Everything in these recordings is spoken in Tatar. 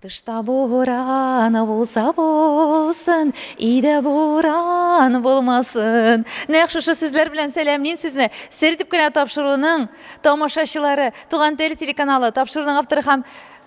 Тышта буран булса болсын, иде буран булмасын. Нәкъ шушы сүзләр белән сәламлыйм сезне. Сердип кенә тапшыруның тамашачылары, Туган тел телеканалы тапшыруның авторы һәм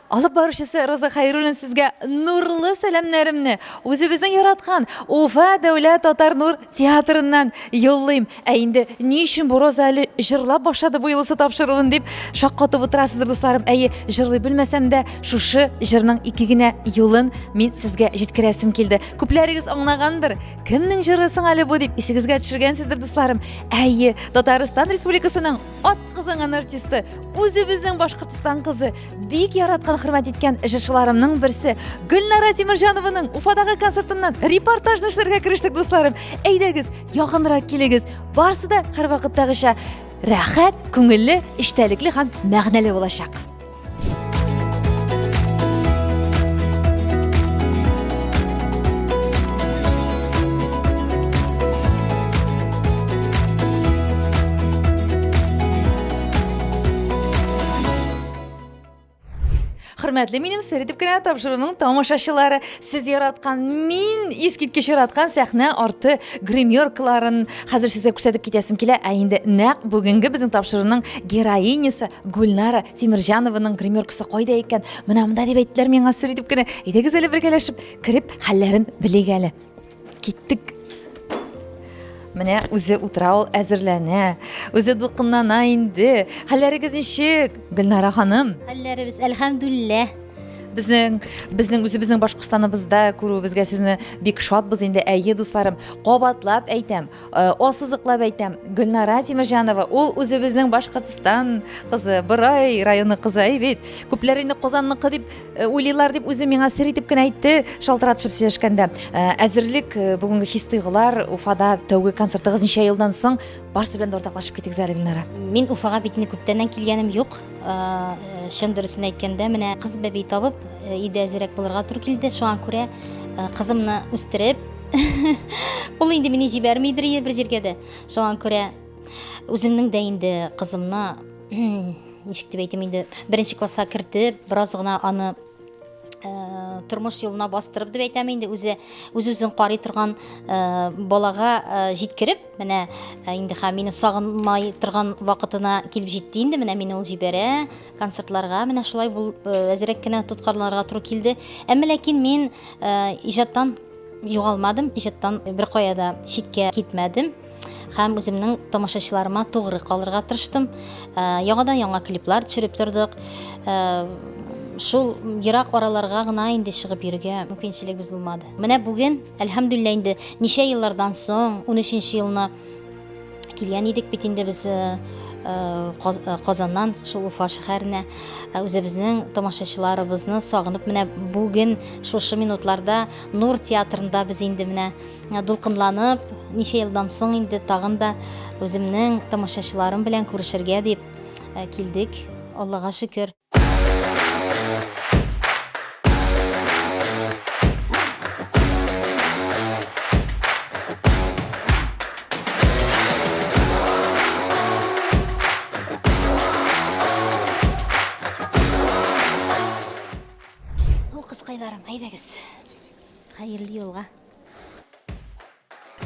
алып баручысы Роза Хәйруллин сезгә нурлы сәламнәремне үзебезнең яраткан Уфа дәүләт татар нур театрыннан юллыйм. Ә инде ни өчен бу Роза әле җырлап башлады бу юлысы тапшыруын дип шаккатып утырасыздыр дусларым. Әйе, җырлый белмәсәм дә шушы җырның ике генә юлын мин сезгә җиткерәсем килде. Күпләрегез аңлагандыр. Кемнең җырысын әле бу дип исегезгә төшергәнсездер дусларым. Әйе, Татарстан Республикасының атказанган артисты, үзебезнең Башкортстан кызы, бик яраткан хөрмәт иткән җырчыларымның берсе Гөлнара Тимерҗанованың Уфадагы концертыннан репортажны эшләргә керештек дусларым. Әйдәгез, якынрак килегез. Барсы да һәрвакыттагыча рәхәт, күңелле, эчтәлекле һәм мәгънәле булачак. Хөрмәтле минем сердип кенә тапшыруның тамашачылары, сез яраткан, мин искиткеч яраткан сәхнә арты гримеркаларын хәзер сезгә күрсәтеп китәсем килә. Ә инде нәкъ бүгенге безнең тапшыруның героинясы Гөлнара Тимерҗанованың гримеркасы кайда икән? Менә монда дип әйттеләр миңа сердип кенә. Әйдәгез әле бергәләшеп кереп хәлләрен белик әле. Киттек. Менә үзе утыра ул, әзерләнә. Үзе дулкынлана инде. Хәлләрегез ничек, Гөлнара ханым? Хәлләребез әлхәмдүлилләh. Безнең үзебезнең Башкортстаныбызда күрүебезгә сезне бик шатбыз инде. Әйе дусларым, кабатлап әйтәм, ассызыклап әйтәм. Гөлнара Тимерҗанова ул үзебезнең Башкортстан кызы, Борай районы кызы бит. Күпләр инде Казанныкы дип уйлыйлар дип үзе миңа сер итеп кенә әйтте, шалтыратышып сөйләшкәндә. Әзерлек, бүгенге хис-тойгылар, Уфада тәүге концертыгыз ничә елдан соң барсы белән ортаклашып китегез әле, Гөлнара. Мин Уфага бит инде күптәннән килгәнем юк. Чын дөресен әйткәндә, менә кыз бәби табып, иде әзрәк булырга туры килде. Шуңа күрә кызымны үстереп, ул инде мине җибәрмидер бер җиргә дә. Шуңа күрә үземнең дә инде кызымны, ничек дип әйтим инде, беренче класска кертеп, бераз гына аны тормыш юлына бастырып дип әйтәм инде, үзен карый торган балага җиткереп, менә инде һәм мине сагынмай торган вакытына килеп җитте инде, менә мине ул җибәрә концертларга, менә шулай бул әзрәк кенә тоткарларга туры килде. Әмма ләкин мин иҗаттан югалмадым, иҗаттан бер кая да читкә китмәдем. Һәм үземнең тамашачыларыма тугры калырга тырыштым. Яңадан яңа клиплар төшереп тордык. Шул ерак араларга гына инде чыгып йөрергә мөмкинчелегебез булмады. Менә бүген, әлхәмдүлилләh, инде ничә еллардан соң 13нче елны килгән идек бит инде без Казаннан шул Уфа шәһәренә, үзебезнең тамашачыларыбызны сагынып, менә бүген шушы минутларда Нур театрында без инде менә дулкынланып, ничә елдан соң инде тагын да үземнең тамашачыларым белән күрешергә дип килдек. Аллага шөкер. Кызкайларым, әйдәгез. Хәерле юлга.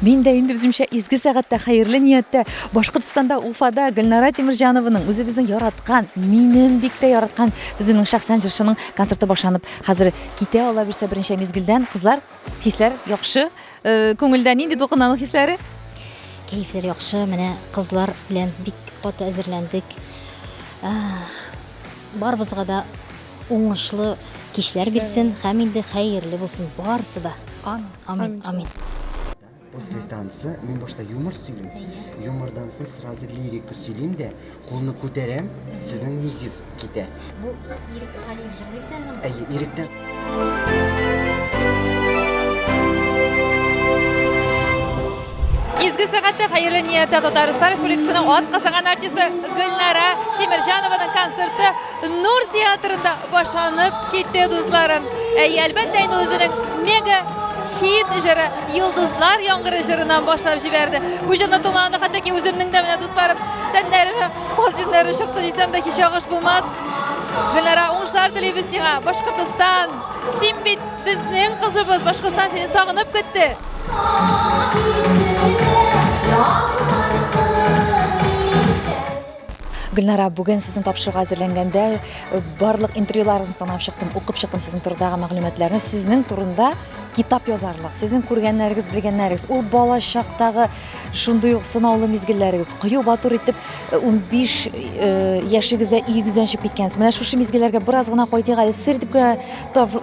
Мин дә инде үземчә изге сәгатьтә, хәерле ниятдә Башкортстанда, Уфада Гөлнара Тимерҗанованың үзебезнең яраткан, минем бик тә яраткан үземнең шәхсән җырчының концерты башланып, хәзер китә ала бирсә беренче мизгелдән. Кызлар, хисләр яхшы, күңелдә нинди дулкынлану хисләре? Кәефләр яхшы, менә кызлар белән бик каты әзерләндек. Барыбызга да уңышлы кишләр бирсен, һәм инде хәерле булсын барысы да. Амин, амин. После танца мин башта юмор сөйлим. Юмордан соң сразу лирика сөйлим дә, кулны күтәрәм, сезнең нигез китә. Бу ирек Галиев җырлый бит әле монда. Әйе, иректән. Изге сәгатьтә, хәерле ниятдә Татарстан Республикасының атказанган артисты Гөлнара Тимерҗанованың концерты Нур театрында башланып китте дусларым. Әйе, әлбәттә инде үзенең мега хит җыры Йолдызлар яңгыры җырынан башлап җибәрде. Бу җырны тыңлаганда хәтта ки үземнең дә менә дусларым тәннәремә каз җилләре чыкты дисәм дә һич агыш булмас. Gülnara oңuşlar dileybiz siňa. Başkırtystan, sen bit bizning kızыбыз. Başkırtystan seni sagynıp getdi. Gülnara, bugün sizin tapşırığa hazırlanganda barlıq intervyularınızı tanap çıktım, okup çıktım sizin turdağı maglumatlarını. Sizin turunda kitap yazarlıq, sizin көргәннәрегез, bilgәннәрегез, ул бала чактагы шундый ук сынаулы мизгелләрегез, кыю батур итеп 15 яшигездә өйегездән чыгып киткәнсез. Менә шушы мизгелләргә бераз гына кайтыйк әле. Сер дип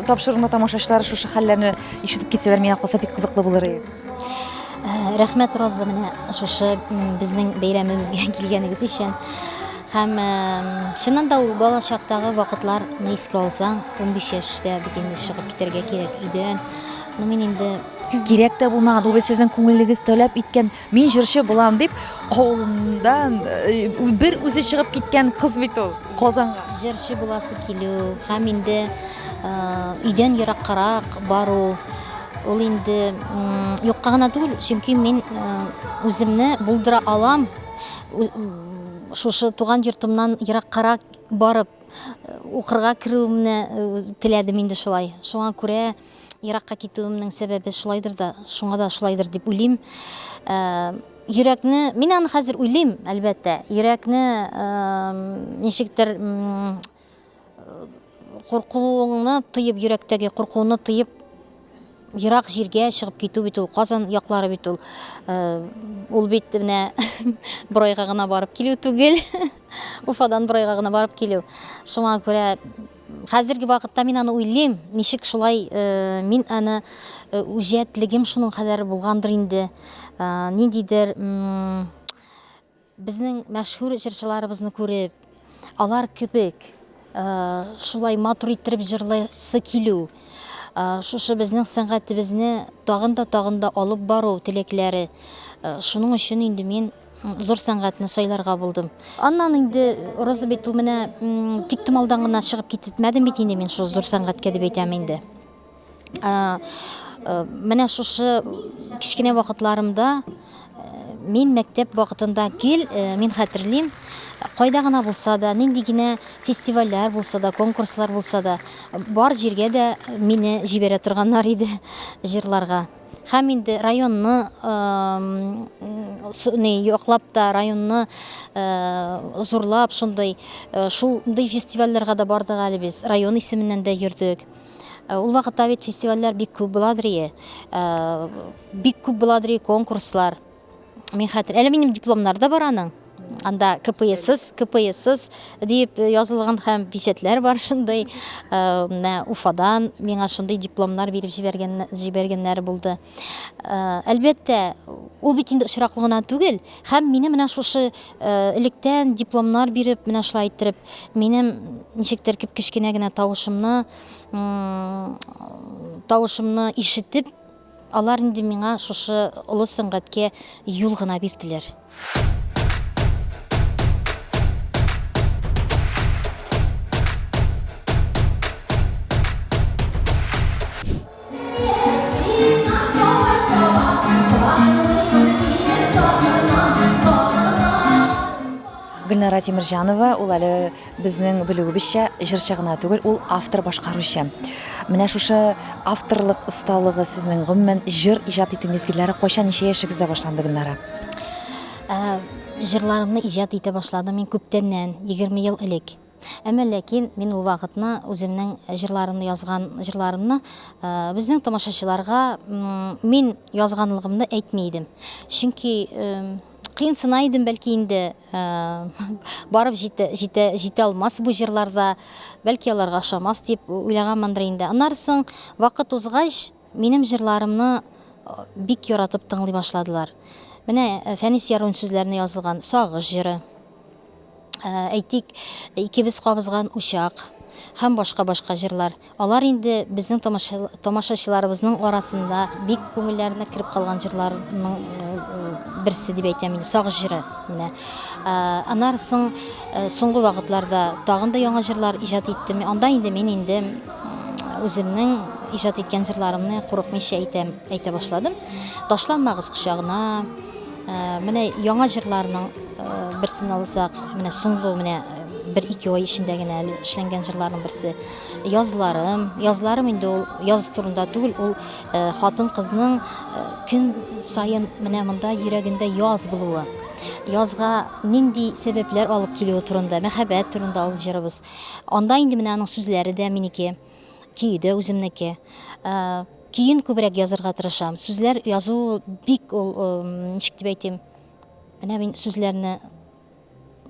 тапшыруны тамашачылар шушы хәлләрне ишетеп китсәләр, миңа калса бик кызыклы булыр иде. Рәхмәт Роза, менә шушы безнең бәйрәмебезгә килгәнегез өчен. Һәм чыннан да ул бала чактагы вакытларны искә алсаң, 15 яшьтә бит инде чыгып китәргә кирәк өйдән. Мин инде Кирәк тә булмаган, ул сезнең күңелегез таләп иткән, мин җырчы булам дип, авылындан бер үзе чыгып киткән кыз бит ул, Казанга. җырчы буласы килү һәм инде өйдән ераккарак бару, ул инде юкка гына түгел, чөнки мин үземне булдыра алам. Шушы туган йортымнан ераккарак барып укырга кирүемне теләдем инде шулай. Шуңа күрә еракка китүемнең сәбәбе шулайдыр да, шуңа да шулайдыр дип уйлыйм. Йөрәкне, мин аны хәзер уйлыйм, әлбәттә. Йөрәкне ничектер куркуыңны тыеп, йөрәктәге куркуны тыеп, ерак җиргә чыгып китү бит ул, Казан яклары бит ул. Ул бит менә Бурайга гына барып килү түгел. Уфадан Бурайга гына барып килү. Шуңа күрә хәзерге вакытта мин аны уйлыйм, ничек шулай мин аны үҗәтлегем шуның кадәр булгандыр инде. Ниндидер безнең мәшһүр җырчыларыбызны күреп, алар кебек шулай матур иттереп җырлыйсы килү. Шушы безнең сәнгатебезне тагын да алып бару теләкләре. Шуның өчен инде мин зур сәнгатьне сайларга булдым. Аннан инде Роза бит ул менә тиктомалдан гына чыгып китмәдем бит инде мин шу зур сәнгатькә дип әйтәм инде. Менә шушы кичкенә вакытларымда мин мәктәп вакытында мин хәтерлим, кайда гына булса да, нинди генә фестивальләр булса да, конкурслар булса да, бар җиргә дә мине җибәрә торганнар иде җырларга. Һәм инде районны яклап та, районны зурлап, шундый фестивальләргә дә бардык әле без. Район исеменнән дә йөрдек. Ул вакытта бит фестивальләр бик күп буладыр иде. Бик күп буладыр конкурслар. Мин хәтер, әле минем дипломнар да бар аның. Анда КПСС дип язылган һәм печатләр бар шундый. Уфадан миңа шундый дипломнар биреп җибәргәннәр булды. Әлбәттә, ул бит инде очраклы гына түгел, һәм мине менә шушы электән дипломнар биреп, менә шулай иттереп, минем ничектер кичкенә генә тавышымны ишетеп, алар инде миңа шушы олы сәнгатькә юл гына бирделәр. Гөлнара Тимирҗанова, ул әле безнең белүебезчә җырчы гына түгел, ул автор башкаручы. Менә шушы авторлык осталыгы сезнең гомумән җыр иҗат итү мизгелләре кайчан, ничә яшегездә башланды, Гөлнара? Җырларымны иҗат итә башладым мин күптәннән, 20 ел элек. Әмма ләкин мин ул вакытны үземнең җырларымны язган җырларымны безнең тамашачыларга мин язганлыгымны әйтми идем. Чөнки кыен сынай идем, бәлки инде барып җитә алмас бу җырларда, бәлки аларга ошамас дип уйлаганмындыр инде. Аннан соң вакыт узгач, минем җырларымны бик яратып тыңлый башладылар. Менә Фәнис Ярун сүзләренә язылган Сагыш җыры, әйтик, икебез кабызган учак һәм башка җырлар. Алар инде безнең тамашачыларыбызның арасында бик күңелләренә кирип калган җырларның берсе дип әйтәм инде, Сагыш җыры. Менә аннан соң соңгы вакытларда тагын да яңа җырлар иҗат иттем. Анда инде мин инде үземнең иҗат иткән җырларымны курыкмыйча әйтә башладым. Ташланмагыз кочагына. Менә яңа җырларның берсен алсак, менә соңгы менә 1-2 ай ішінде генә әле эшләнгән җырларның берсе. Язларым инде ул яз турында түгел, ул хатын кызның көн сайын менә монда йөрәгендә яз булуы. Язга нинди сәбәпләр алып килүе турында, мәхәббәт турында ул җырыбыз. Анда инде менә аның сүзләре дә минеке, көе дә үземнеке. Көен күбрәк язырга тырышам. Сүзләр язу бик ул ничек дип әйтим. Менә мин сүзләрне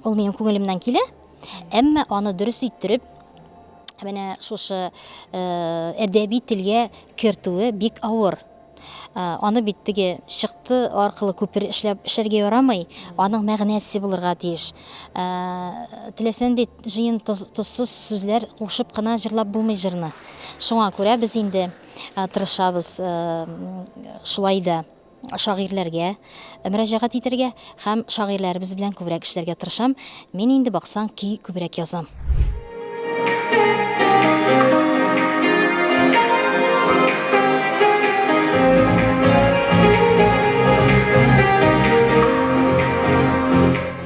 ул минем күңелемнән килә, әмма аны дөрес иттереп, менә шушы әдәби телгә кертүе бик авыр. Аны бит теге чыкты аркылы күпер эшләргә ярамый, аның мәгънәсе булырга тиеш. Теләсәң дә җыен тозсыз сүзләр кушып кына җырлап булмый җырны. Шуңа күрә без инде тырышабыз шулай да шагыйрьләргә мөрәҗәгать итәргә һәм шагыйрьләребез белән күбрәк эшләргә тырышам. Мин инде баксаң көй күбрәк язам.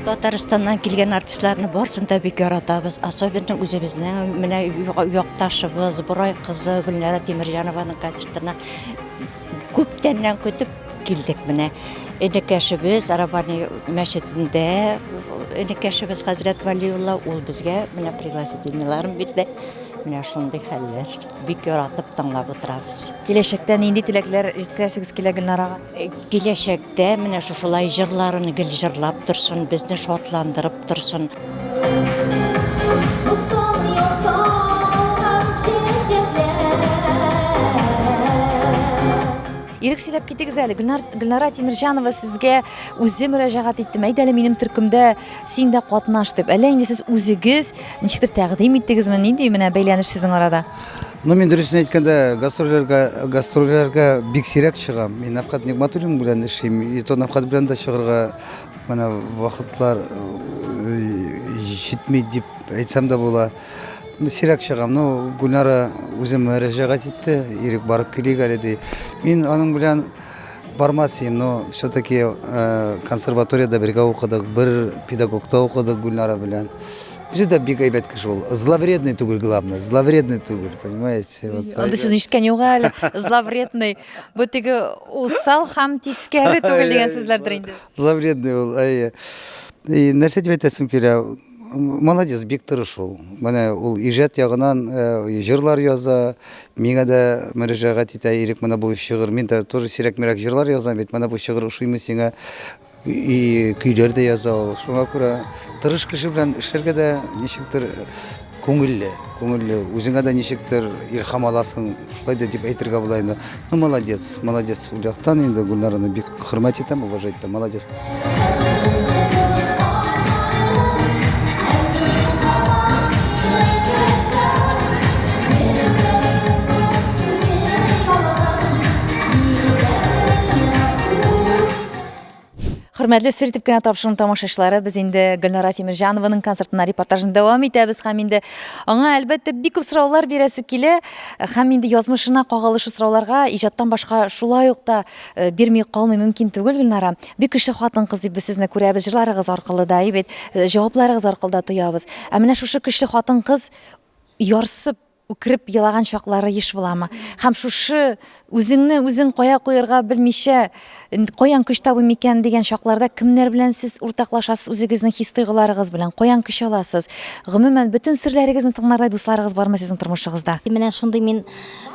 Татарстаннан килгән артистларны барсын да бик яратабыз. Особенно үзебезнең менә якташыбыз Борай кызы Гөлнара Тимерҗанованың концертына күптәннән көтеп килдек менә. Энекәшебез Арабаны мәчетендә, энекәшебез Хәзрәт Валиулла ул безгә менә пригласительныйларын бирде. Менә шундый хәлләр. Бик яратып тыңлап утырабыз. Киләчәктә нинди теләкләр җиткерәсегез килә Гөлнарага? Киләчәктә менә шушылай җырларын гел җырлап торсын, безне шатландырып торсын. Ирек сөйләп китегез әле. Гөлнара Тимерҗанова сезгә үзе мөрәҗәгать итте. Әйдә минем төркемдә син дә катнаш дип. Әллә инде сез үзегез ничектер тәкъдим иттегезме? Нинди менә бәйләнеш сезнең арада? Мен дөресен әйткәндә гастрольләргә бик сирәк чыгам. Мин Нафкат Нигъматуллин белән эшлим. И то Нафкат белән дә чыгарга менә вакытлар җитми дип әйтсәм дә була. Сирәк чыгам. Гүлнара үзе мөрәҗәгать итте. Ирек барып килик әле ди. Мин аның белән бармасым, но все-таки консерваторияда бергә укыдык, бер педагогта укыдык Гүлнара белән. Үзе дә бик әйбәт кеше ул. Зловредный түгел, главное. Зловредный түгел, понимаете? Анда сүз ишеткән юк әле. Зловредный. Бу теге усал һәм тискәре түгел дигән сүзләрдер инде. Зловредный ул. И нәрсә дип әйтәсем килә? Молодец, бик тырыш ул. Менә ул иҗат ягыннан җырлар яза, миңа дә мөрәҗәгать итә, Ирек менә бу шигырь, мин дә тоже сирәк-мирәк җырлар язам бит, менә бу шигырь ошыймы сиңа, көйләр дә яза ул. Шуңа күрә тырыш кеше белән эшләргә дә ничектер күңелле, үзеңә дә ничектер илһам аласың, шулай да дип әйтергә була инде. Молодец, ул яктан инде Гүлнараны бик хөрмәт итәм, уважать итәм, молодец. Хөрмәтле Сер итеп кенә тапшыру тамашачылары, без инде Гөлнара Тимерҗанованың концертына репортажын дәвам итәбез һәм инде аңа әлбәттә бик күп сораулар бирәсе килә һәм инде язмышына кагылышлы сорауларга иҗаттан башка шулай ук та бирми калмый мөмкин түгел Гөлнара. Бик көчле хатын-кыз дип без сезне күрәбез, җырларыгыз аркылы да, бит җавапларыгыз аркылы да тоябыз. Ә менә шушы көчле хатын-кыз ярсып үкереп елаган чаклары еш буламы? Һәм шушы үзең кая куярга белмичә, каян көч табыйм икән дигән чакларда кемнәр белән сез уртаклашасыз үзегезнең хис-тойгыларыгыз белән? Каян көч аласыз? Гомумән бөтен серләрегезне тыңлардай дусларыгыз бармы сезнең тормышыгызда? Менә шундый мин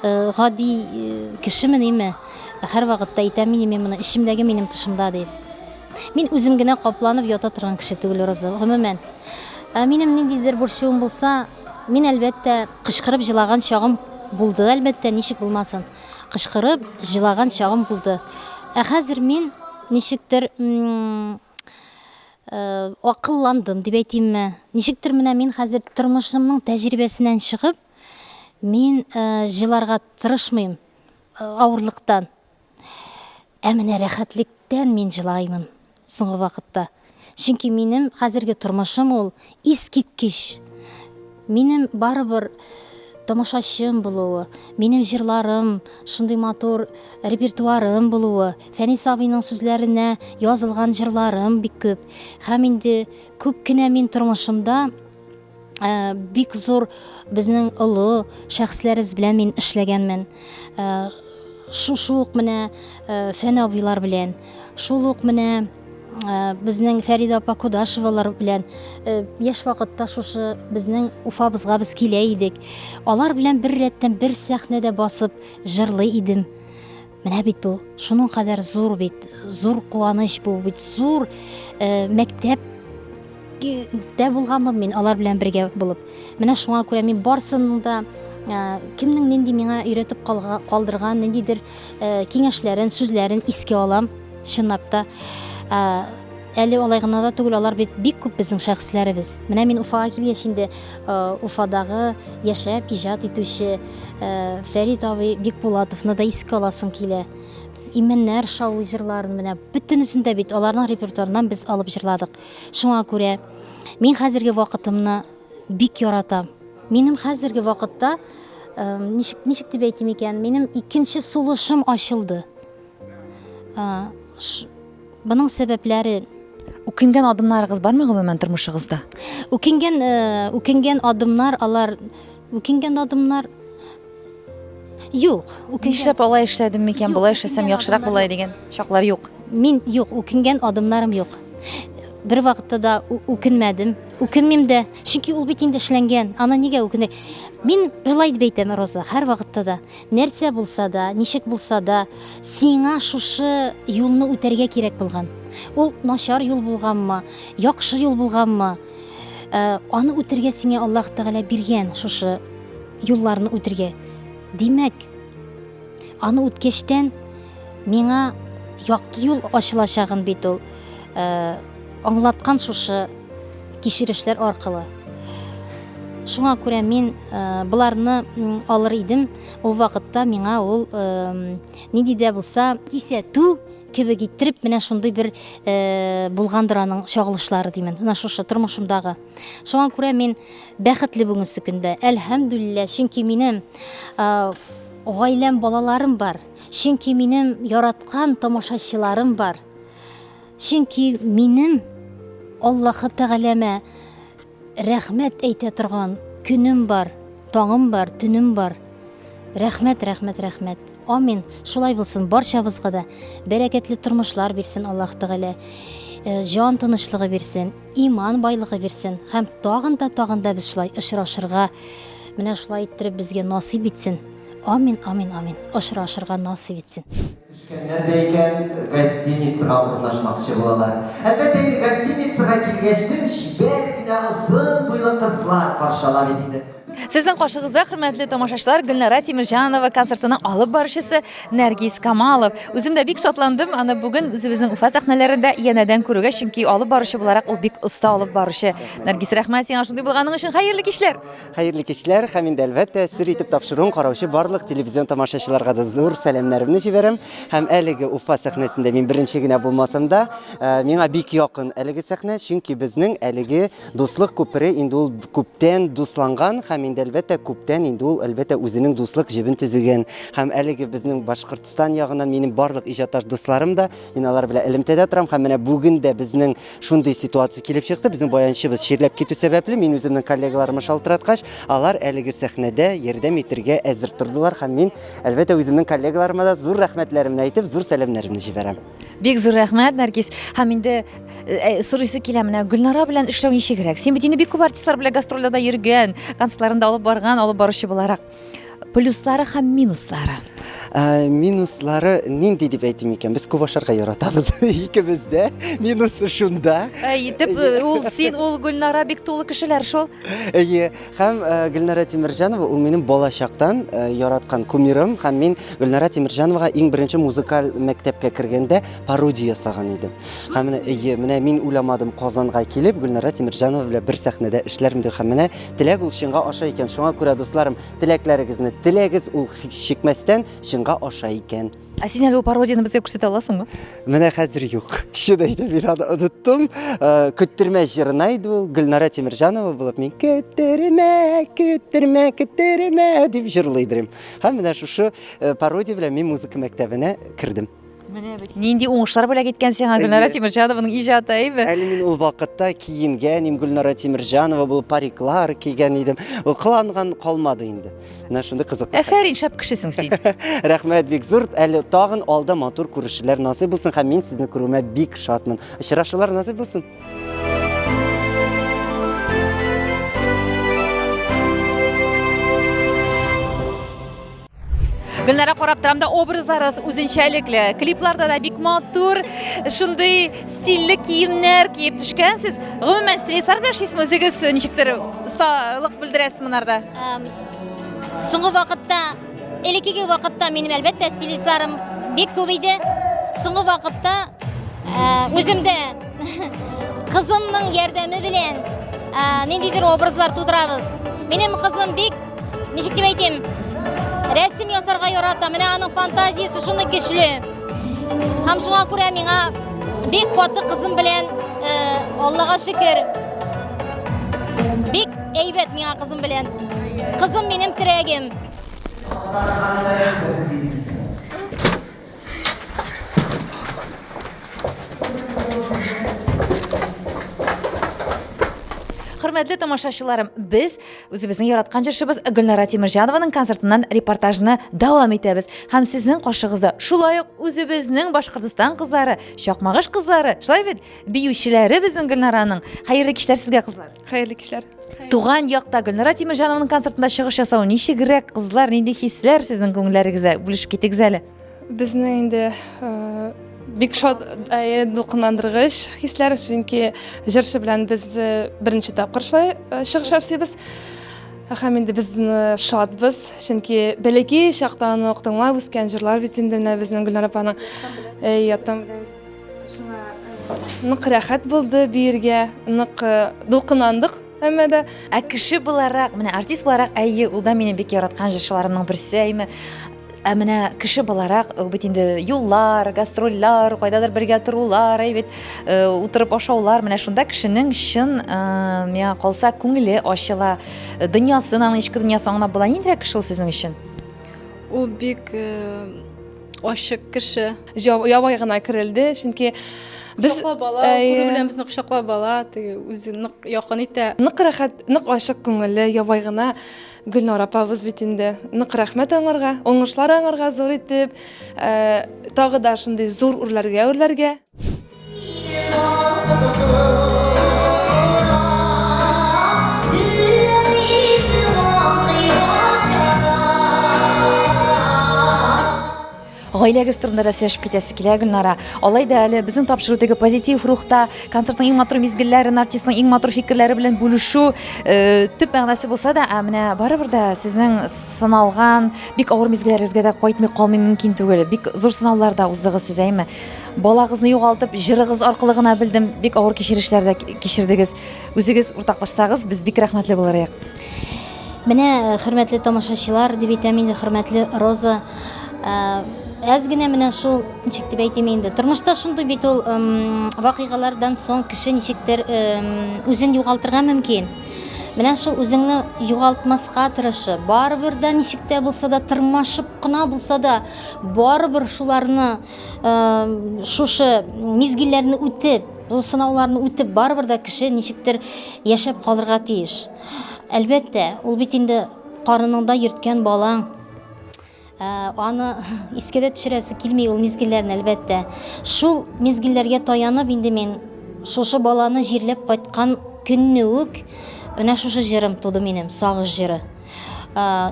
гади кешемен име? Һәр вакытта әйтәм мин моны ишемдәге минем тышымда дип. Мин үзем генә капланып ята торган кеше түгел роза. Гомумән. Минем ниндидер борчуым булса, мин әлбәттә кычкырып җылаган чагым булды, әлбәттә, ничек булмасын. Кычкырып җылаган чагым булды. Хәзер мин ничектер акылландым дип әйтимме? Ничектер менә мин хәзер тормышымның тәҗрибәсеннән чыгып, мин җыларга тырышмыйм авырлыктан. Ә менә рәхәтлектән мин җылаймын соңгы вакытта. Чөнки минем хәзерге тормышым ул искиткеч. Минем барыбер тамашачым булуы, минем җырларым, шундый матур репертуарым булуы, Фәнис абыйның сүзләренә язылган җырларым бик күп. Һәм инде күп кенә мин тормышымда бик зур безнең олы шәхесләребез белән мин эшләгәнмен. Шул ук менә Фән абыйлар белән, шул ук менә безнең Фәрида апа Кудашевалар белән яшь вакытта шушы безнең Уфабызга без килә идек. Алар белән бер рәттән бер сәхнәдә басып җырлый идем. Менә бит бу, шуның кадәр зур бит, зур куаныч бу бит, зур мәктәп дә булганмын мин алар белән бергә булып. Менә шуңа күрә мин барсының да кемнең нинди миңа өйрәтеп калдырган ниндидер киңәшләрен, сүзләрен искә алам, чынлап та. Әле алай гына да түгел, алар бит бик күп безнең шәхесләребез. Менә мин Уфага килгәч инде Уфадагы яшәп иҗат итүче Фәрит абый Бикбулатовны да искә аласым килә. Имәннәр шаулый җырларын менә бөтенесен дә бит аларның репертуарыннан без алып җырладык. Шуңа күрә мин хәзерге вакытымны бик яратам. Минем хәзерге вакытта ничек дип әйтим икән, минем икенче сулышым ачылды. Буның сәбәпләре Үкенгән адымнарыгыз бармы гомумән тормышыгызда? Үкенгән адымнар, алар үкенгән адымнар юк. Нишләп алай эшләдем микән, булай эшләсәм яхшырак булай дигән чаклар юк. Мин юк, үкенгән адымнарым юк. Бер вакытта да үкенмәдем, үкенмим дә, чөнки ул бит инде эшләнгән. Аны нигә үкенер? Мин булай дип әйтәм, Роза, һәр вакытта да, нәрсә булса да, ничек булса да, сиңа шушы юлны үтәргә кирәк булган. Ул начар юл булганмы, яхшы юл булганмы, аны үтәргә сиңа Аллаһ Тәгалә биргән шушы юлларны үтәргә. Димәк, аны үткәчтән миңа якты юл ачылачагын бит ул аңлаткан шушы кичерешләр аркылы. Шуңа күрә мин буларны алыр идем. Ул вакытта миңа ул нинди дә булса кисәтү кебек иттереп менә шундый бер булгандыр аның чагылышлары димен. Менә шушы тормышымдагы. Шуңа күрә мин бәхетле бүгенге көндә. Әлхәмдүлиллә, чөнки минем гаиләм, балаларым бар. Чөнки минем яраткан тамашачыларым бар. Чөнки минем Аллаһ Тәгаләмә рәхмәт әйтә торган көнем бар, таңым бар, төнем бар. Рәхмәт, рәхмәт, рәхмәт. Амин. Шулай булсын, барчабызга да бәрәкәтле тормышлар бирсен Аллаһ Тәгалә. Җан тынычлыгы бирсен, иман байлыгы бирсен. Һәм тагын да без шулай очрашырга, менә шулай иттереп безгә насыйп итсен. Амин, амин, амин. Очрашырга насыйп итсен. Düşkənlər də ikən qazdinicəyə urnaşmaqçı bulalar. Əlbəttə indi qazdinicəyə kilgəçdən şibər günə uzun boylu qızlar qarşılab edildi. Сезнең каршыгызда хөрмәтле тамашачылар, Гөлнара Тимирҗанова концертының алып баручысы Нәргиз Камалов. Үзем дә бик шатландым. Аны бүген үзебезнең Уфа сәхнәләрендә янәдән күрүгә, чөнки алып баручы буларак ул бик оста алып баручы. Нәргиз, рәхмәт сиңа шундый булганың өчен. Хәерле кичләр. Хәерле кичләр. Һәм инде әлбәттә сер итеп тапшыруын караучы барлык телевизион тамашачыларга да зур сәламнәремне җибәрәм. Һәм әлеге Уфа сәхнәсендә мин беренче генә булмасам да, миңа бик якын әлеге сәхнә, чөнки безнең әлеге дуслык күпере инде ул күптән дусланган һәм инде әлбәттә күптән инде ул әлбәттә үзенең дуслык җебен төзегән. Һәм әлеге безнең Башкортстан ягыннан минем барлык иҗатташ дусларым да, мин алар белән элемтәдә торам һәм менә бүген дә безнең шундый ситуация килеп чыкты. Безнең баянчыбыз ширләп китү сәбәпле мин үземнең коллегаларыма шалтыраткач, алар әлеге сәхнәдә ярдәм итәргә әзер тордылар һәм мин әлбәттә үземнең коллегаларыма да зур рәхмәтләремне әйтеп, зур сәламнәремне җибәрәм. Бик зур рәхмәт, Нәргиз. Һәм инде сорыйсы килә менә Гөлнара белән эшләү ничегрәк? Син бит инде бик күп артистлар белән гастрольдә йөргән, концертларында алып барган, алып баручы буларак. Плюслары һәм минуслары. Минуслары нинди дип әйтим икән? Без күп ашарга яратабыз. Икебез дә. Минусы шунда. Итеп ул син, ул Гөлнара бик тулы кешеләр шул. Һәм Гөлнара Тимирҗанова ул минем балачактан яраткан кумирым һәм мин Гөлнара Тимирҗановага иң беренче музыкаль мәктәпкә кергәндә пародия ясаган идем. Һәм менә мин уйламадым Казанга килеп Гөлнара Тимирҗанова белән бер сәхнәдә эшләрмен дип. Һәм менә теләк ул чынга аша икән. Шуңа күрә дусларым, теләкләрегезне теләгез, ул чикмәстән чынга аша икән. Син әле ул пародияны безгә күрсәтә аласыңмы? Менә хәзер юк. Шундый мин аны оныттым. Көттермә җырына иде ул Гөлнара Тимирҗанова булып мин көттермә, көттермә, көттермә дип җырлый идем. Һәм менә шушы пародия белән мин музыка мәктәбенә кердем. Менә бит. Нинди уңышлар белән киткән сиңа Гөлнара Тимерҗанованың иҗаты, әйбе. Әле мин ул вакытта киенгән, Гөлнара Тимерҗанова бу париклар кигән идем. Ул кыланган калмады инде. Менә шундый кызык. Әфәрин, шәп кешесең син. Рәхмәт бик зур. Әле тагын алда матур күрешүләр насыйп булсын һәм мин сезне күрүемә бик шатмын. Очрашулар насыйп булсын. Гөлнара карап торам да образларыбыз үзенчәлекле. Клипларда да бик матур, шундый стильле киемнәр киеп төшкәнсез. Гомумән стилистлар белән эшлисезме үзегез ничектер осталык белдерәсез монарда? Соңгы вакытта, элеккеге вакытта минем әлбәттә стилистларым бик күп иде. Соңгы вакытта үземдә кызымның ярдәме белән ниндидер образлар тудырабыз. Минем кызым бик, ничек дип әйтим, рәсем ясарга ярата. Менә аның фантазиясе шундый көчле. Һәм шуңа күрә миңа бик каты кызым белән, Аллага шөкер, бик әйбәт миңа кызым белән. Кызым минем терәгем. Хөрмәтле тамашачыларым, без үзебезнең яраткан җырчыбыз Гөлнара Тимерҗанованың концертыннан репортажны дәвам итәбез. Һәм сезнең каршыгызда шулай ук үзебезнең Башкортстан кызлары, Чакмагыш кызлары, шулай бит, биючеләре безнең Гөлнараның. Хәерле кичләр сезгә, кызлар. Хәерле кичләр. Туган якта Гөлнара Тимерҗанованың концертында чыгыш ясау ничегрәк, кызлар, нинди хисләр сезнең күңелләрегездә? Бүлешеп китегез әле. Безнең инде бик шат, дулкынландыргыч хисләр, чөнки җырчы белән без беренче тапкыр шулай чыгыш ясыйбыз. Һәм инде без шатбыз, чөнки бәләкәй чактан ук тыңлап үскән җырлар бит инде безнең Гөлнара апаның яттан беләбез. Шуңа нык рәхәт булды биергә, нык дулкынландык. Әммәдә Кеше буларак, менә артист буларак, ул да минем бик яраткан җырчыларымның берсе, менә кеше буларак, бит инде юллар, гастрольләр, кайдадыр бергә торулар, утырып ашаулар, менә шунда кешенең чын, миңа калса, күңеле ачыла, дөньясын, аның ичке дөньясы аңлап була. Нинди кеше ул сезнең өчен? Ул бик ачык кеше. ябай гына керелде, чөнки без Кочаклап бала, күрү белән безне кочаклап бала, үзе нык якын итә. нык рәхәт, нык ачык күңелле, ябай гына Гөлнара апабыз бит инде. Нык рәхмәт аңарга, уңышлар аңарга зур итеп, тагы да шундый зур үрләргә. Гаиләгез турында да сөйләшеп китәсе килә, Гөлнара. Алай да әле безнең тапшырудагы позитив рухта, концертның иң матур мизгелләрен, артистның иң матур фикерләре белән бүлешү төп мәгънәсе булса да, менә барыбер дә сезнең сыналган, бик авыр мизгелләрегезгә дә кайтмый калмый мөмкин түгел. Бик зур сынауларда уздыгыз сез, әйме? Балагызны югалтып, җырыгыз аркылы гына белдем, бик авыр кичерешләрдә кичердегез. Үзегез уртаклашсагыз, без бик рәхмәтле булырык. Менә хөрмәтле тамашачылар, дип әйтәм инде, хөрмәтле Роза, әз генә менә шул, ничек дип әйтим инде, тормышта шундый бит ул вакыйгалардан соң кеше ничектер үзен югалтырга мөмкин. Менә шул үзеңне югалтмаска тырышы, барыбер дә ничек тә булса да, тырмашып кына булса да, барыбер шуларны, шушы мизгелләрне үтеп, ул сынауларны үтеп, барыбер дә кеше ничектер яшәп калырга тиеш. Әлбәттә, ул бит инде карыныңда йөрткән балаң. Аны искедә төшерәсе килми ул мизгелләрне, әлбәттә. Шул мизгелләргә таянып инде мин шушы баланы җирләп кайткан көнне үк менә шушы җырым туды минем, сагыш җыры.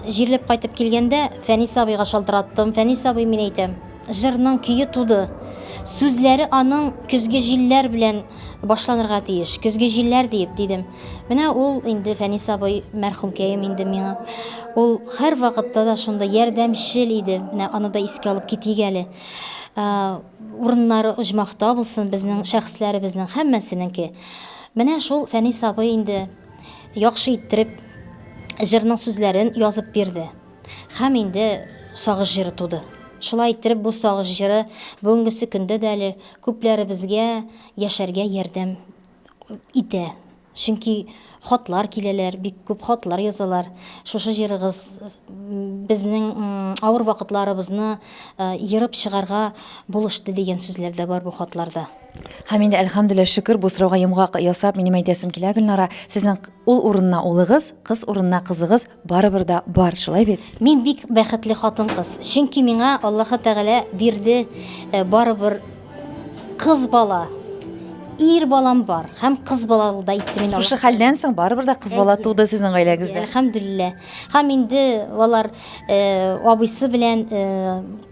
Җирләп кайтып килгәндә Фәнис абыйга шалтыраттым. Фәнис абый, мин әйтәм, җырның көе туды. Сүзләре аның көзге җилләр белән башланырга тиеш. Көзге җилләр дип дидем. Менә ул инде Фәнис абый мәрхүмкәем инде миңа. Ул һәр вакытта да шунда ярдәмчел иде. Менә аны да искә алып китик әле. Урыннары оҗмакта булсын безнең шәхесләребезнең һәммәсенеңки. Менә шул Фәнис абый инде яхшы иттереп җырның сүзләрен язып бирде. Һәм инде сагыш җыры туды. Шулай иттереп бу сагыш җыры бүгенгесе көндә дә әле күпләребезгә яшәргә ярдәм итә. Чөнки хатлар киләләр, бик күп хатлар язалар. Шушы җирегез безнең авыр вакытларыбызны йырып чыгарга булышты дигән сүзләр дә бар бу хатларда. Һәм инде әлхәмдүлилlah шөкер бу сорауга йомгак ясап минем әйтәсем килә Гөлнара, сезнең ул урынына улыгыз, кыз урынына кызыгыз барыбер да бар, шулай бит? Мин бик бәхетле хатын-кыз. Чөнки миңа Аллаһы Тәгалә бирде барыбер кыз бала. Ир балам бар, һәм кыз балалы да итте мин. Шушы хәлдән соң барыбер да кыз бала туды сезнең гаиләгездә. Әлхәмдүлиллә. Һәм инде алар абыйсы белән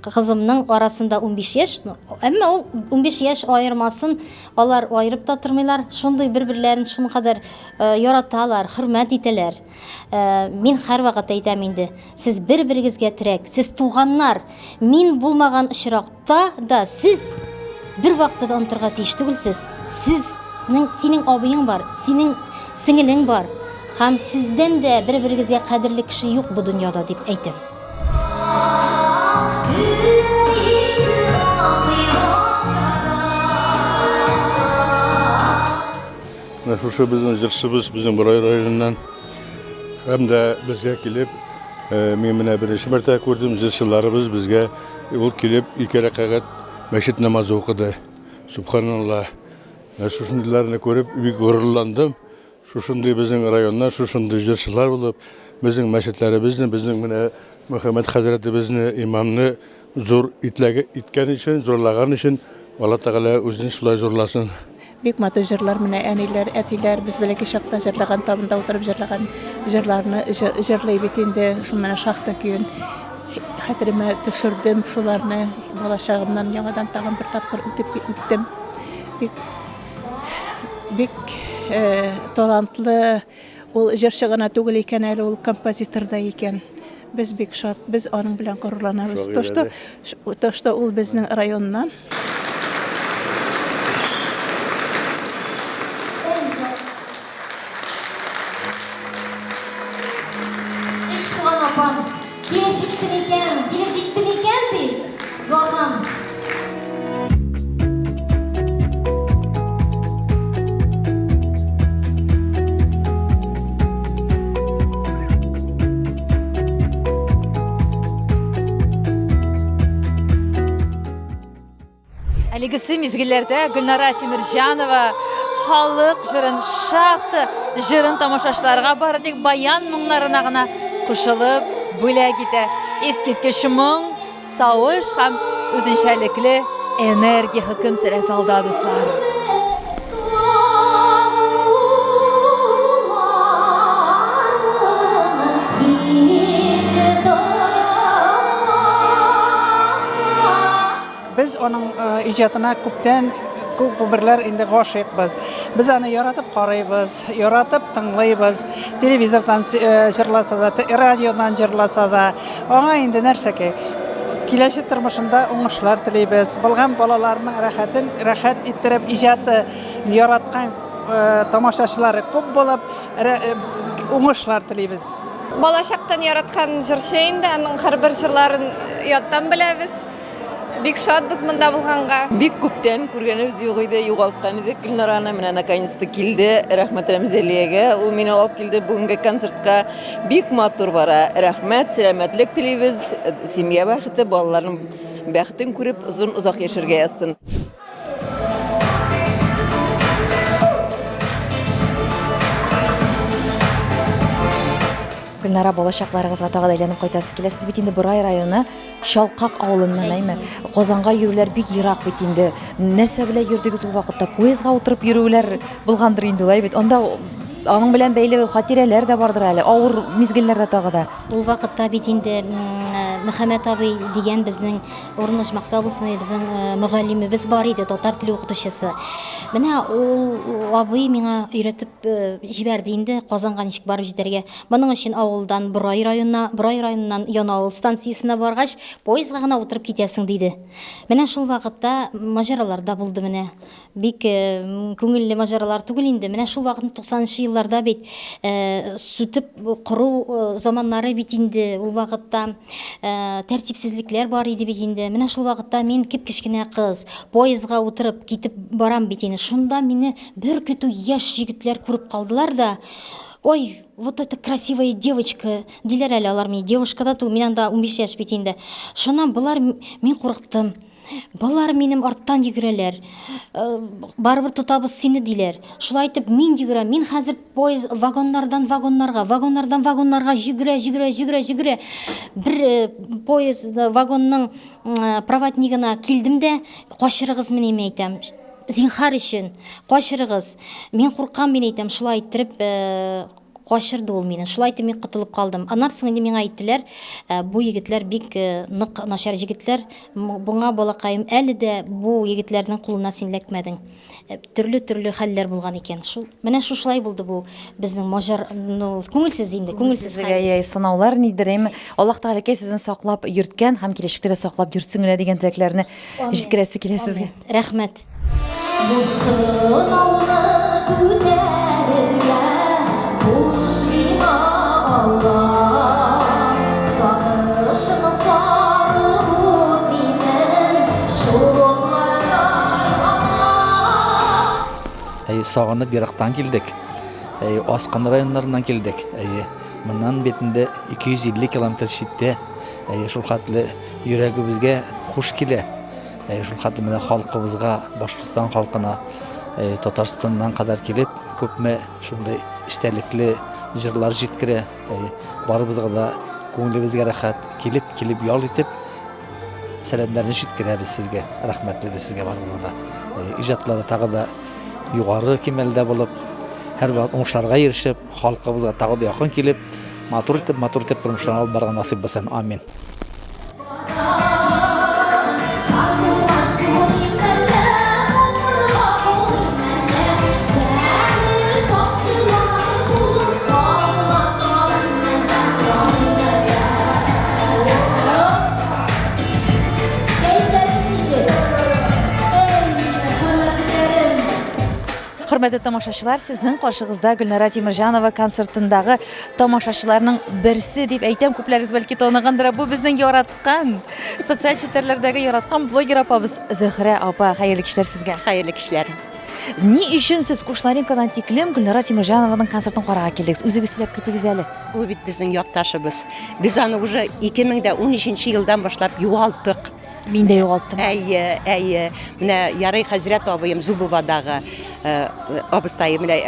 кызымның арасында 15 яшь, әмма ул 15 яшь аермасын алар аерып та тормыйлар. Шундый бер-бирләрен шуны кадәр яраталар, хөрмәт итәләр. Мин һәр вакыт әйтәм инде, сез бер-берегезгә терәк, сез туганнар. Мин булмаган очракта да сез bir вакытта да онтырга тиеш түгелсез. Синең абыең бар, синең сеңелең бар. Һәм сездән дә бер-берегезгә кадерле кеше юк бу дөньяда дип әйтәм. Шушы безнең җырчыбыз безнең Бурай районыннан һәм дә безгә килеп, мин менә беренче мәртәбә күрдем, җырчыларыбыз безгә ул килеп 2 рәкъәт мәчет намазы укыды. Субханаллах. Шушындыйларны күреп бик горурландым. Шушындай безнең районнан шушындай җырчылар булып, безнең мәчетләребезне, безнең менә Мөхәммәд хәзрәтебезне, имамны зур иткән өчен, зурлаган өчен Алла Тәгалә үзен шулай зурласын. Бик матур җырлар менә әниләр, әтиләр без бәләкәй чакта җырлаган, табында утырып җырлаган җырларны җырлый бит инде. Шул менә шахта көен хәтеремә төшердем шуларны. Балачагымнан яңадан тагын бер тапкыр үтеп киттем. Бик талантлы ул җырчы гына түгел икән әле, ул композитор да икән. Без бик шат, без аның белән горурланабыз. То что ул безнең районнан. Келіп жетті мекен деп жазам. Әлегесе мизгилләрдә Гөлнара Тимирҗанова халык җырын, шахта җырын тамашачыларга бары тик баян моңнарына гына кушылып бүләк итә. Искиткеч моң, тавыш һәм үзенчәлекле энергия хөкем сөрә салда дуслар. Biz onun icadına күп берләр инде гашыйкбыз. Без аны яратып карыйбыз, яратып тыңлыйбыз. Телевизордан җырласа да, радиодан җырласа да, аңа инде нәрсәкә киләчәк тормышында уңышлар телибез. Булган балаларның рәхәт иттереп иҗаты яраткан тамашачылары күп булып, уңышлар телибез. Балачактан яраткан җырчы инде, аның һәрбер җырларын яттан беләбез. Бик шатбыз монда булганга. Бик күптән күргәнебез юк иде, югалткан идек. Гөлнараны менә наконец-то килде. Рәхмәт Рәмзәлиягә. Ул мине алып килде бүгенге концертка. Бик матур бара. Рәхмәт, сәламәтлек телибез. Семья бәхете, балаларның бәхетен күреп озак яшәргә язсын. Гөлнара, балачакларыгызга тагы әйләнеп кайтасы килә. Сез бит инде Бурай районы Шалкак авылыннан, әйме? Казанга йөрүләр бик ерак бит инде. Нәрсә белән йөрдегез ул вакытта? Поездга утырып йөрүләр булгандыр инде, улай бит. Анда аның белән бәйле хатирәләр дә бардыр әле. Авыр мизгелләрдә тагы да. Ул вакытта бит инде Мөхәммәд абый дигән безнең Урнышмакта булсын, безнең мөгаллимебез бар иде, татар теле укытучысы. Менә ул абый миңа өйрәтеп җибәрде инде Казанга ничек барып җитәргә. Моның өчен авылдан Бурай районыннан Янаул станциясенә баргач, поездга гына утырып китәсең диде. Менә шул вакытта маҗаралар да булды менә. Бик күңелле маҗаралар түгел инде. Менә шул вакытны 90-нчы елларда бит сүтеп кору заманнары бит инде. Ул вакытта тәртипсезлекләр бар иде бит инде. Менә шул вакытта мин кеп-кечкенә кыз, поездга утырып китеп барам бит инде. Шунда мине бер көтү яшь җегетләр күреп калдылар да, ой, вот эта красивая девочка, диләр әле алар мине, девушка да ту, миннән да 15 яшь бит инде. Шуннан булар мин курыктым. Балар минем арттан йөгерәләр. Барыбер тотабыз сине диләр. Шулай итеп мин йөгерәм. Мин хәзер поезд вагоннардан вагоннарга йөгерә. Бер поезд вагонның проводнигына килдем дә, качырыгыз менә әйтәм. Зинхар өчен качырыгыз. Мин куркам мин әйтәм. Шулай итеп качырды ул мине. Шулай итеп мин котылып калдым. Аннан соң инде миңа әйттеләр, бу егетләр бик нык начар егетләр. Буңа балакаем, әле дә бу егетләрнең кулына син эләкмәдең. Төрле хәлләр булган икән. Менә шулай булды бу безнең маҗар, күңелсез инде, күңелсез хәл. Сынаулар нидер әйме? Аллаһ Тәгалә сезне саклап йөрткән һәм киләчәктә дә саклап йөртсен генә дигән теләкләрне җиткерәсе килә сезгә. Рәхмәт. Сағынып ерақтан келдік. Асқан районларынан келдік. Мұнан бетінде 250 километр шетте. Шул хатлы йөрәге безгә хуш килә. Шул хатлы менә халкыбызга, Башкортстан халкына, Татарстаннан кадәр килеп, күпме шундай эчтәлекле җырлар җиткерә. Барыбызга да күңелебезгә рәхәт килеп ял итеп, сәламнәрне җиткерәбез сезгә. Рәхмәтле сезгә барыгызга да. Иҗатлары тагы да югары кимәлдә булып, һәрвакыт уңышларга ирешеп, халкыбызга тагы да якын килеп, матур итеп тормышларны алып барырга насыйп булсын. Амин. Хөрмәтле тамашачылар, сезнең каршыгызда Гөлнара Тимерҗанова концертындагы тамашачыларның берсе дип әйтәм, күпләрегез бәлки танығандыр. Бу безнең яраткан, социаль челтәрләрдәге яраткан блогер апабыз Зөһрә апа. Хәерле кичләр сезгә. Хәерле кичләр. Ни өчен сез Кушларенкадан тиклем Гөлнара Тимерҗанованың концертын карарга килдегез? Үзегез сөйләп китегез әле. Ул бит безнең якташыбыз. Без аны уже 2013 елдан башлап югалттык. Мин дә югалттым. Әйе. Менә Ярый хәзрәт абыем Зубовадагы абыстайы менә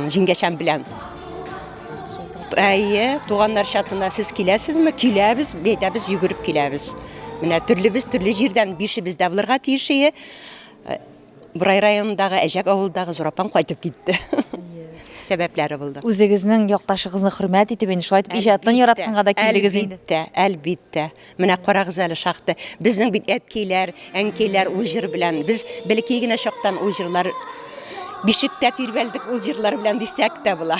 җиңгәчәм белән. Әйе, туганнар чатына сез киләсезме? Киләбез, бәйтәбез, йөгереп киләбез. Менә төрле җирдән бишебез дә булырга тиешие. Бурай районындагы Әҗәк авылдагы Зурапан кайтып китте. Сәбәпләре булды. Үзегезнең якташыгызны хөрмәт итеп, инде шулай итеп иҗатны яратканга да килдегез инде. Әлбиттә. Менә карагыз әле шахты. Безнең бит әткәйләр, әнкәйләр ул җыр белән, без бәлки генә чактан ул җырлар бишектә тирбәлдек ул җырлар белән дисәк тә була.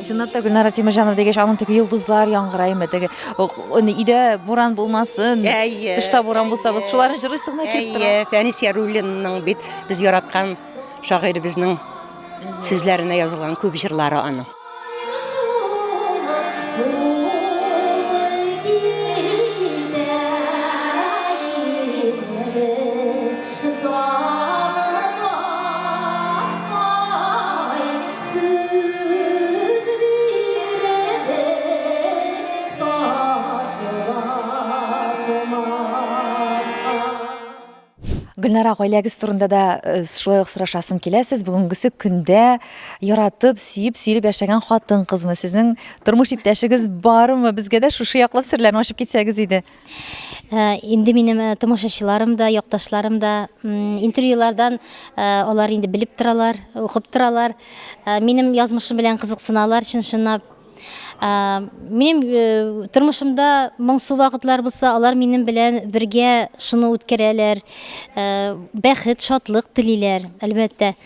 Чынлап та Гөлнара Тимерҗанова дигәч, аның теге йолдызлар яңгыраймы, теге өйдә буран булмасын, тышта буран булса, без шуларны җырлыйсыз гына килеп тора. Фәнис Яруллинның бит без яраткан шагыйребезнең сүзләренә язылган күп җырлары аның. Гөлнара, гаиләгез турында да шулай ук сорашасым килә. Сез бүгенгесе көндә яратып, сөеп яшәгән хатын кызмы? Сезнең тормыш иптәшегез бармы? Безгә дә шушы яклап серләрне ачып китсәгез иде. Инде минем тамашачыларым да, якташларым да интервьюлардан алар инде белеп торалар, укып торалар. Минем язмышым белән кызыксыналар, чынлап. Минем тормышымда моңсу вакытлар булса, алар минем белән бергә шуны үткәрәләр. Бәхет, шатлык телиләр, әлбәттә.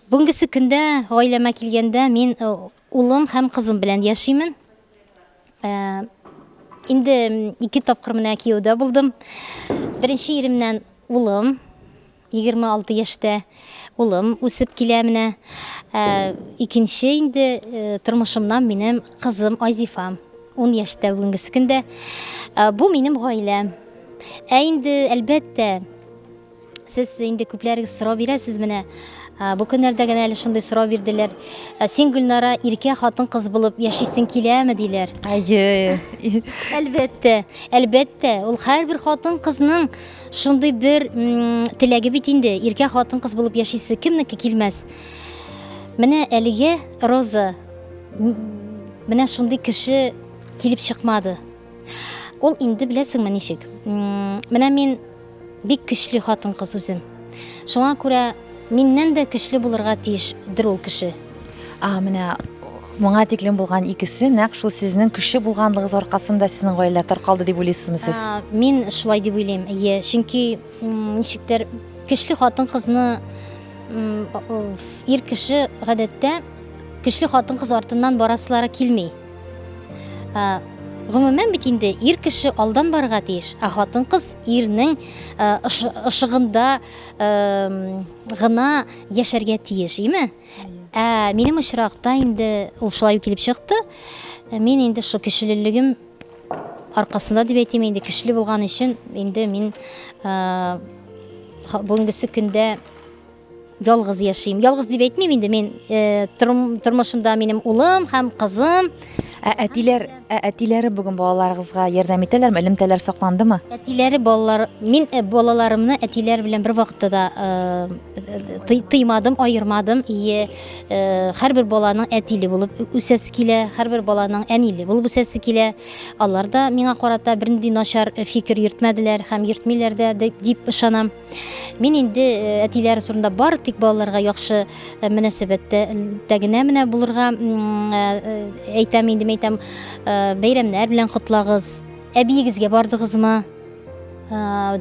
Бүгенгесе көндә гаиләмә килгәндә мин улым һәм кызым белән яшимен. Инде 2 тапкыр менә кияүдә булдым. Беренче иремнән улым 26 яшьтә. Улым үсеп килә менә. Икенче инде тормышымнан минем кызым Азифа. 10 яшьтә бүгенге көндә. Бу минем гаиләм. Инде әлбәттә сез инде күпләрегез сорау бирәсез менә. Бу көннәрдә генә әле шундый сорау бирделәр. Син Гөлнара иркә хатын-кыз булып яшисең киләме диләр. Әлбәттә, ул һәрбер хатын-кызның шундый бер теләге бит инде. Иркә хатын-кыз булып яшисе кемнеке килмәс. Менә әлегә Роза менә шундый кеше килеп чыкмады. Ул инде беләсеңме ничек? Менә мин бик көчле хатын-кыз үзем. Шуңа күрә миннән дә көчле булырга тиештер ул кеше. Менә моңа тиклем булган икесе нәкъ шул сезнең көчле булганлыгыгыз аркасында сезнең гаилә таркалды дип уйлыйсызмы сез? Мин шулай дип уйлыйм. Чөнки ничектер көчле хатын-кызны ир кеше гадәттә көчле хатын-кыз артыннан барасылары килми. Гомумән бит инде ир кеше алдан барга тиеш, хатын-кыз ирнең ышыгында гына яшәргә тиеш, име? Минем очракта инде ул шулай килеп чыкты. Мин инде шу көчлелегем аркасында дип әйтим, инде көчле булган өчен инде мин бүгенге көндә ялгыз яшим. Ялгыз дип әйтмим инде, мин тормышымда минем улым һәм кызым. Әтиләре бүген балаларыгызга ярдәм итәләрме? Элемтәләр сакландымы? Әтиләре мин балаларымны әтиләр белән бер вакытта да тыймадым, айырмадым. Һәрбер баланың әтиле булып үсәсе килә, һәрбер баланың әниле булып үсәсе килә. Алар да миңа карата бернинди начар фикер йөртмәделәр һәм йөртмиләр дә дип ышанам. Мин инде әтиләре турында бары тик балаларга яхшы мөнәсәбәттә генә менә булырга әйтәм инде. Бәйрәмнәр белән кутлагыз, әбиегезгә бардыгызмы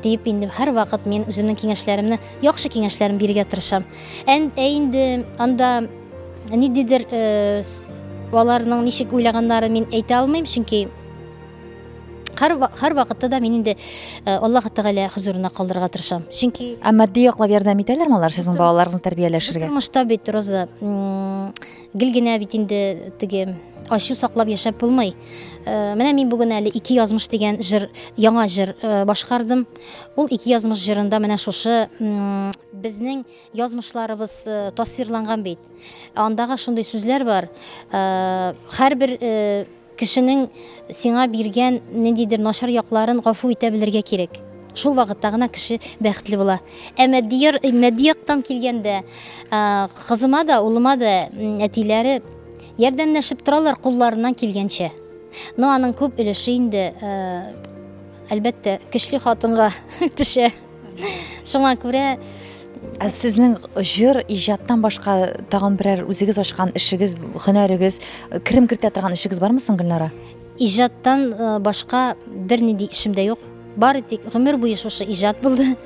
дип инде һәр вакыт мин үземнең киңәшләремне, яхшы киңәшләрен бирергә тырышам. Инде анда ниндидер аларның ничек уйлаганнарын мин әйтә алмыйм, чөнки һәр вакытта да мин инде Аллаһ Тәгалә хузурына калдырырга тырышам. Чөнки Матди яклап ярдәм итәләрме алар сезнең балаларыгызны тәрбияләшергә? Тормышта бит Роза, гел генә бит инде теге ачу саклап яшәп булмый. Менә мин бүген әле 2 язмыш дигән яңа җыр башкардым. Ул 2 язмыш җырында менә шушы безнең язмышларыбыз тасвирланган бит. Андагы шундый сүзләр бар. Һәрбер кешенең сиңа биргән ниндидер начар якларын гафу итә белергә кирәк. Шул вакытта гына кеше бәхетле була. Мәдди яктан килгәндә, кызыма да, улыма да әтиләре ярдәмләшеп торалар кулларыннан килгәнчә. Но аның күп өлеше инде әлбәттә көчле хатынга төшә. Шуңа күрә сезнең җыр иҗаттан башка тагын берәр үзегез ачкан эшегез, һөнәрегез, кирим кертә торган эшегез бармы соң Гөлнара? Иҗаттан башка бернинди эшем дә юк. Бары тик гомер буе шушы иҗат булды.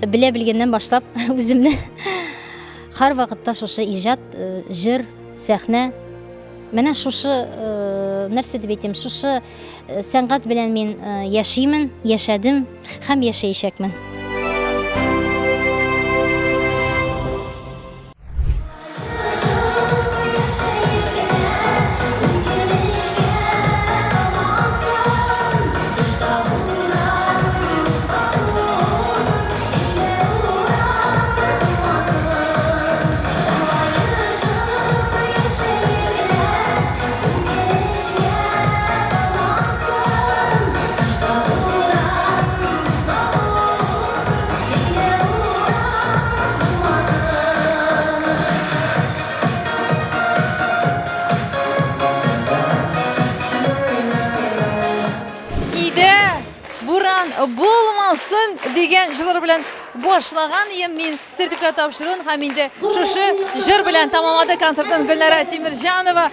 Белә белгәннән башлап үземне һәр вакытта шушы иҗат, җыр, сәхнә. Менә шушы нәрсә дип әйтим, шушы сәнгать белән мин яшимен, яшәдем һәм яшәячәкмен. Булмасын дигән җырлар белән башлаган идем мин сертификат тапшыруын һәм инде шушы җыр белән тамамлады концертын Гөлнара Тимерҗанова.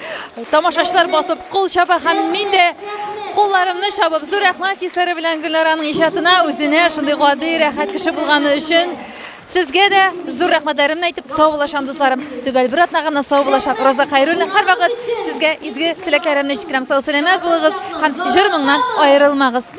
Тамашачылар басып кул чаба һәм мин дә кулларымны чабып зур рәхмәт хисләре белән Гөлнараның иҗатына, үзенә шундый гади рәхәт кеше булганы өчен сезгә дә зур рәхмәтләремне әйтеп саубулашам дусларым. Түгел бер атнагына саубулашам. Роза Хәйруллина һәр вакыт сезгә изге теләкләремне җиткерәм. Сау сәламәт булыгыз һәм җыр моңнан аерылмагыз.